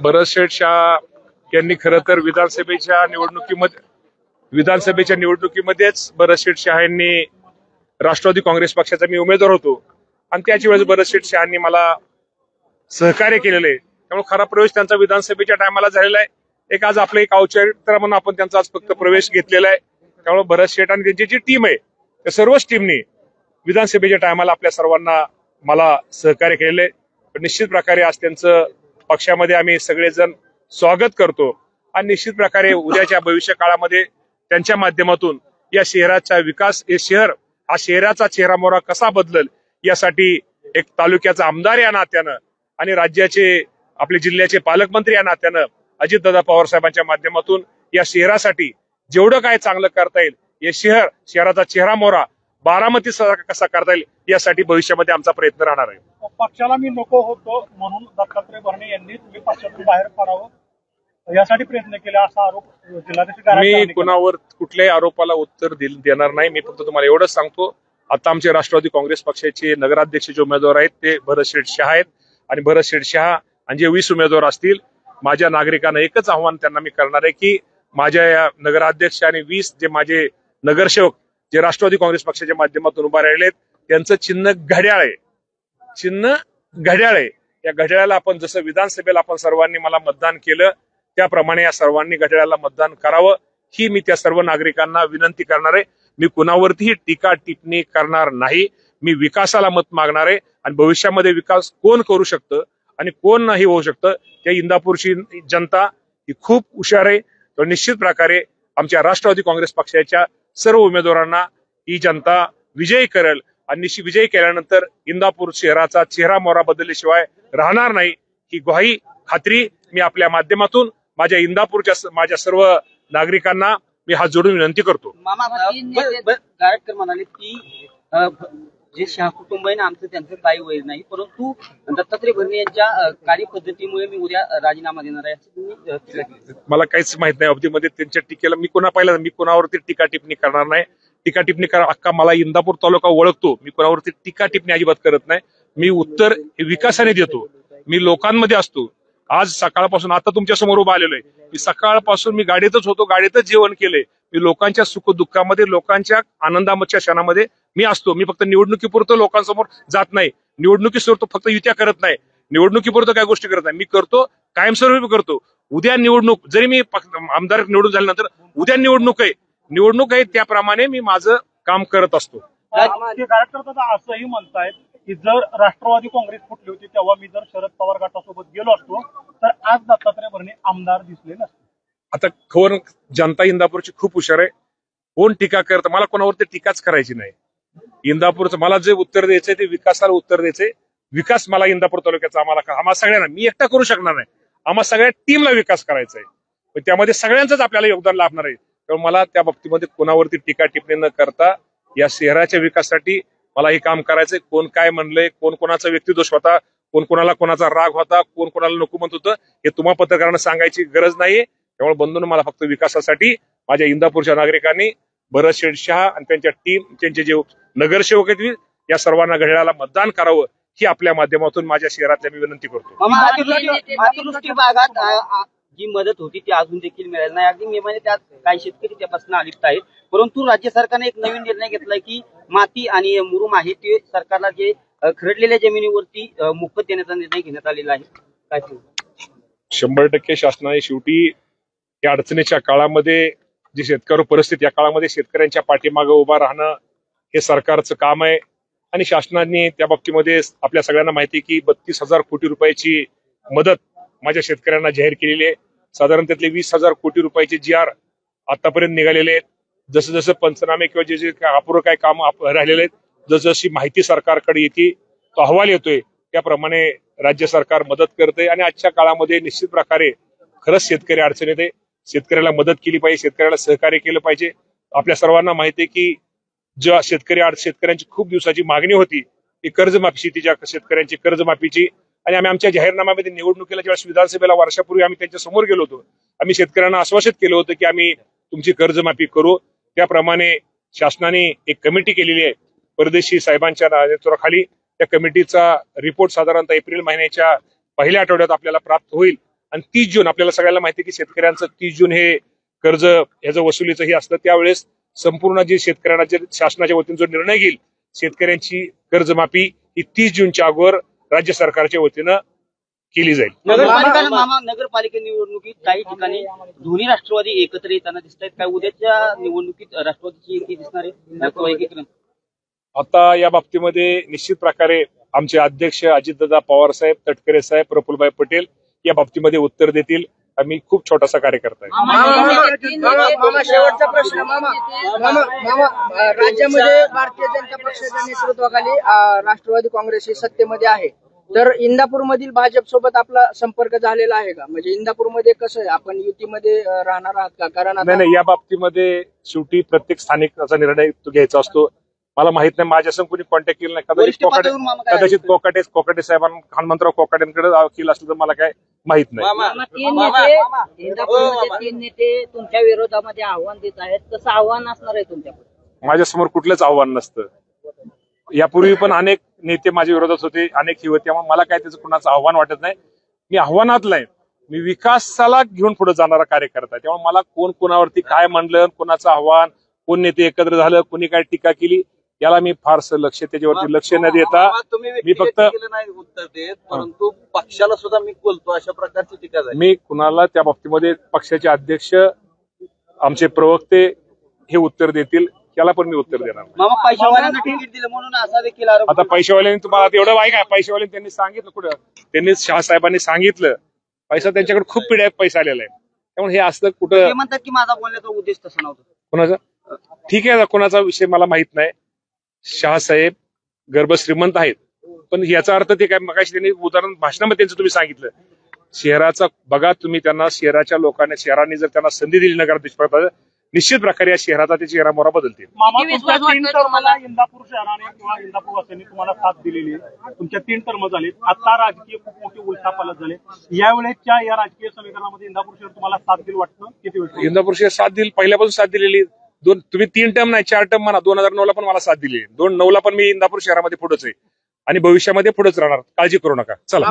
भरत शेठ शाह यांनी खरं तर विधानसभेच्या निवडणुकीमध्येच भरत शेठ शाह यांनी राष्ट्रवादी काँग्रेस पक्षाचा मी उमेदवार होतो आणि त्याच वेळेस भरत शेठ शाहांनी मला सहकार्य केलेलं आहे. त्यामुळे खरा प्रवेश त्यांचा विधानसभेच्या टायमाला झालेला आहे. एक आज आपलं एक औचित्य म्हणून आपण त्यांचा आज फक्त प्रवेश घेतलेला आहे. त्यामुळे भरत शेठ आणि त्यांची जी टीम आहे त्या सर्वच टीमनी विधानसभेच्या टायमाला आपल्या सर्वांना मला सहकार्य केलेलं आहे. निश्चित प्रकारे आज त्यांचं पक्षामध्ये आम्ही सगळेजण स्वागत करतो आणि निश्चित प्रकारे उद्याच्या भविष्य काळामध्ये त्यांच्या माध्यमातून या शहराचा विकास, हे शहर हा शहराचा चेहरामोहरा कसा बदलल यासाठी एक तालुक्याचा आमदार या नात्यानं आणि राज्याचे आपले जिल्ह्याचे पालकमंत्री या नात्यानं अजितदादा पवार साहेबांच्या माध्यमातून या शहरासाठी जेवढं काय चांगलं करता येईल, हे शहराचा चेहरामोहरा बारामती कसा करता येईल यासाठी भविष्यामध्ये आमचा प्रयत्न राहणार आहे. पक्षाला मी नको होतो म्हणून दत्तात्रय भरणे यांनी तुम्ही पक्षातून बाहेर पडावं यासाठी प्रयत्न केले असा आरोप जिल्हाधिकारी. मी कुणावर कुठल्याही आरोपाला उत्तर देणार नाही. मी फक्त तुम्हाला एवढंच सांगतो, आता आमचे राष्ट्रवादी काँग्रेस पक्षाचे नगराध्यक्ष जे उमेदवार आहेत ते भरत शेठ शाह आहेत आणि भरत शेठ शाह आणि जे 20 उमेदवार असतील, माझ्या नागरिकांना एकच आव्हान त्यांना मी करणार आहे की माझ्या या नगराध्यक्ष आणि 20 जे माझे नगरसेवक जे राष्ट्रवादी काँग्रेस पक्षाच्या माध्यमातून उभा राहिले आहेत त्यांचं चिन्ह घड्याळ आहे. या घड्याळाला आपण जसं विधानसभेला आपण सर्वांनी मला मतदान केलं त्याप्रमाणे या सर्वांनी घड्याळाला मतदान करावं ही मी त्या सर्व नागरिकांना विनंती करणार आहे. मी कुणावरतीही टीका टिप्पणी करणार नाही. मी विकासाला मत मागणार आहे आणि भविष्यामध्ये विकास कोण करू शकतं आणि कोण नाही होऊ शकतं त्या इंदापूरची जनता ही खूप हुशार आहे. तर निश्चित प्रकारे आमच्या राष्ट्रवादी काँग्रेस पक्षाच्या सर्व उमेदवारांना ही जनता विजयी करेल आणि निश्चित विजयी केल्यानंतर इंदापूर शहराचा चेहरामोहरा बदलल्याशिवाय राहणार नाही ही ग्वाही खात्री मी आपल्या माध्यमातून माझ्या इंदापूरच्या माझ्या सर्व नागरिकांना मी हात जोडून विनंती करतो. गायककर म्हणाले की जे शाह कुटुंब आहे ना आमचं त्यांचं काही वैर नाही, परंतु दत्तात्रय भरणे यांच्या कार्यपद्धतीमुळे मी उद्या राजीनामा देणार आहे. मला काहीच माहित नाही अवधीमध्ये त्यांच्या टीकेला मी कोणावरती टीका टिप्पणी करणार नाही. टीका टिप्पणी करा अख्खा मला इंदापूर तालुका ओळखतो. मी कोणावरती टीका टिप्पणी अजिबात करत नाही. मी उत्तर विकासाने देतो. मी लोकांमध्ये असतो. आज सकाळपासून आता तुमच्या समोर उभा आलेलो आहे. मी सकाळपासून मी गाडीतच होतो, गाडीतच जेवण केलंय. मी लोकांच्या सुख दुःखामध्ये लोकांच्या आनंदाच्या क्षणामध्ये मी असतो. मी फक्त निवडणुकीपुरतं लोकांसमोर जात नाही. निवडणुकीसमोर फक्त युत्या करत नाही. निवडणुकीपुरतं काय गोष्टी करत नाही. मी करतो कायमस्वरूपी करतो. उद्या निवडणूक जरी मी आमदार निवडून झाल्यानंतर उद्या निवडणूक आहे त्याप्रमाणे मी माझं काम करत असतो. असंही म्हणतायत की जर राष्ट्रवादी काँग्रेस फुटली होती तेव्हा मी जर शरद पवार गटासोबत गेलो असतो तर आज दत्तात्रय भरणे आमदार दिसले नसते. आता खबर जनता इंदापूरची खूप हुशार आहे. कोण टीका करत मला कोणावरती टीकाच करायची नाही. इंदापूरचं मला जे उत्तर द्यायचंय ते विकासाला उत्तर द्यायचंय. विकास मला इंदापूर तालुक्याचा आम्हाला सगळ्यांना मी एकटा करू शकणार नाही. आम्हाला सगळ्या टीमला विकास करायचा आहे. पण त्यामध्ये सगळ्यांचंच आपल्याला योगदान लाभणार आहे. त्यामुळे मला त्या बाबतीमध्ये कोणावरती टीका टिप्पणी न करता या शहराच्या विकासासाठी मला हे काम करायचंय. कोण काय म्हणलंय, कोण कोणाचा व्यक्तिदोष होता, कोण कोणाला कोणाचा राग होता, कोण कोणाला नको म्हणत होतं हे तुम्हा पत्रकारांना सांगायची गरज नाहीये. त्यामुळे बंधूंनो मला फक्त विकासासाठी माझ्या इंदापूरच्या नागरिकांनी भरत शेठ शाह आणि त्यांच्या टीम त्यांचे जे नगरसेवक आहेत या सर्वांना घड्याळाला मतदान करावं ही आपल्या माध्यमातून माझ्या शहरातल्या मी विनंती करतो. अतिवृष्टी भागात जी मदत होती ती अजून देखील मिळाली नाही. अगदी मे महिन्यात त्यात काही शेतकरी त्यापासून अलिप्त आहेत, परंतु राज्य सरकारने एक नवीन निर्णय घेतलाय की माती आणि मुरुम आहे ते सरकारला जे खरडलेल्या जमिनीवरती मोफत देण्याचा निर्णय घेण्यात आलेला आहे. काय 100% शासनाने शेवटी या अडचणीच्या काळामध्ये जी शेतकरी परिस्थिती या काळामध्ये शेतकऱ्यांच्या पाठीमागे उभा राहणं हे सरकारचं काम आहे आणि शासनाने त्या बाबतीमध्ये आपल्या सगळ्यांना माहिती की 32,000 कोटी रुपयाची मदत माझ्या शेतकऱ्यांना जाहीर केलेली आहे. साधारण त्यातले 20,000 कोटी रुपयाचे GR आतापर्यंत निघालेले आहेत. जसं जसं पंचनामे किंवा जे जे अपुरं काय काम राहिलेले आहेत जसजशी माहिती सरकारकडे येते तो अहवाल येतोय त्याप्रमाणे राज्य सरकार मदत करते आणि आजच्या काळामध्ये निश्चित प्रकारे खरंच शेतकरी अडचणीत आहे. शेतकऱ्याला मदत केली पाहिजे, शेतकऱ्याला सहकार्य केलं पाहिजे. आपल्या सर्वांना माहिती आहे की ज्या शेतकऱ्यांची खूप दिवसाची मागणी होती ती कर्जमाफीची, तिच्या शेतकऱ्यांची कर्जमाफीची आणि आम्ही आमच्या जाहीरनाम्यामध्ये निवडणुकीला ज्यावेळेस विधानसभेला वर्षापूर्वी आम्ही त्यांच्या समोर गेलो होतो. आम्ही शेतकऱ्यांना आश्वासित केलं होतं की आम्ही तुमची कर्जमाफी करू. त्याप्रमाणे शासनाने एक कमिटी केलेली आहे परदेशी साहेबांच्या नेतृत्वाखाली. त्या कमिटीचा रिपोर्ट साधारणतः एप्रिल महिन्याच्या पहिल्या आठवड्यात आपल्याला प्राप्त होईल आणि 30 जून आपल्याला सगळ्याला माहिती आहे की शेतकऱ्यांचं 30 जून हे कर्ज ह्याचं वसुलीचं हे असतं. त्यावेळेस संपूर्ण जे शेतकऱ्यांना जे शासनाच्या वतीने जो निर्णय घेईल शेतकऱ्यांची कर्जमाफी ही 30 जूनच्या अगोदर राज्य सरकारच्या वतीनं केली जाईल. नगरपालिका निवडणुकीत काही ठिकाणी दोन्ही राष्ट्रवादी एकत्र येताना दिसत आहेत. काय उद्याच्या निवडणुकीत राष्ट्रवादीची एकी दिसणार आहे? आता या बाबतीमध्ये निश्चित प्रकारे आमचे अध्यक्ष अजितदादा पवार साहेब, तटकरे साहेब, प्रफुल्लभाई पटेल या बाबतीमध्ये उत्तर देतील. आम्ही खूप छोटासा कार्यकर्ता आहे. मामा शेवटचा प्रश्न. मामा राज्यामध्ये भारतीय जनता पक्षाच्या नेतृत्वाखाली राष्ट्रवादी काँग्रेस ही सत्तेमध्ये आहे, तर इंदापूरमधील भाजप सोबत आपला संपर्क झालेला आहे का? म्हणजे इंदापूरमध्ये कसं आहे, आपण युतीमध्ये राहणार आहात का? कारण नाही, या बाबतीमध्ये शेवटी प्रत्येक स्थानिकाचा निर्णय घ्यायचा असतो. मला माहित नाही, माझ्या संग कोणी कॉन्टॅक्ट केला नाही. कदाचित कोकाटे साहेबांना, हनुमंतराव कोकाटेंकडे केलं असलं तर मला काय माहित नाही. तीन नेते तुमच्या विरोधामध्ये आव्हान देत आहेत, कसं आव्हान असणार आहे तुमच्याकडे? माझ्यासमोर कुठलंच आव्हान नसतं. यापूर्वी पण अनेक नेते माझ्या विरोधात होते, अनेक ही होते. त्यामुळे मला काय त्याचं कुणाचं आव्हान वाटत नाही. मी आव्हानातला आहे. मी विकासाला घेऊन पुढे जाणारा कार्यकर्ता आहे. त्यामुळे मला कोण कोणावरती काय म्हणलं, कोणाचं आव्हान, कोण नेते एकत्र झालं, कोणी काय टीका केली, याला मी फारसं त्याच्यावरती लक्ष न देता मी फक्त उत्तर देत, परंतु पक्षाला सुद्धा मी बोलतो अशा प्रकारची टीका झाली. मी कुणाला त्या बाबतीमध्ये पक्षाचे अध्यक्ष, आमचे प्रवक्ते हे उत्तर देतील, त्याला पण मी उत्तर देणार. पैशावाल्यांना तिकीट दिलं म्हणून असा देखील आरोप. आता पैशावाल्यांनी तुम्हाला एवढं आहे का? पैशावाल्यांनी त्यांनी सांगितलं कुठं, त्यांनी शहासाहेबांनी सांगितलं पैसा त्यांच्याकडे खूप पिढ्या पैसा आलेला आहे. त्यामुळे हे असं कुठं ते म्हणतात की माझा बोलण्याचा उद्देश तसा नव्हता. कोणाचा? ठीक आहे, कोणाचा विषय मला माहित नाही. शहासाहेब गर्भ श्रीमंत आहेत, पण याचा अर्थ ते काय, मगाशी त्यांनी उदाहरण भाषणामध्ये त्यांचं तुम्ही सांगितलं, शहराचा बघा तुम्ही, त्यांना शहराच्या लोकांनी, शहरांनी जर त्यांना संधी दिली नगराध्यक्ष, निश्चित प्रकारे या शहराचा ते चेहरा मोहरा बदलतील. मामा, तुमच्या 3 टर्मला इंदापूर शहराने किंवा इंदापूर वासियांनी तुम्हाला साथ दिलेली आहे. तुमच्या 3 टर्म झाले. आता राजकीय खूप मोठी उलथापालट झाले. यावेळेच्या या राजकीय समीकरणामध्ये इंदापूर शहर तुम्हाला साथ दिल वाटतं? किती वेळ इंदापूर शहर साथ दिली, पहिल्यापासून साथ दिलेली. तुम्ही 3 टर्म नाही 4 टर्म म्हणा, 2009ला पण मला साथ दिली. 2009ला पण मी इंदापूर शहरामध्ये पुढेच आहे आणि भविष्यामध्ये पुढेच राहणार. काळजी करू नका. चला.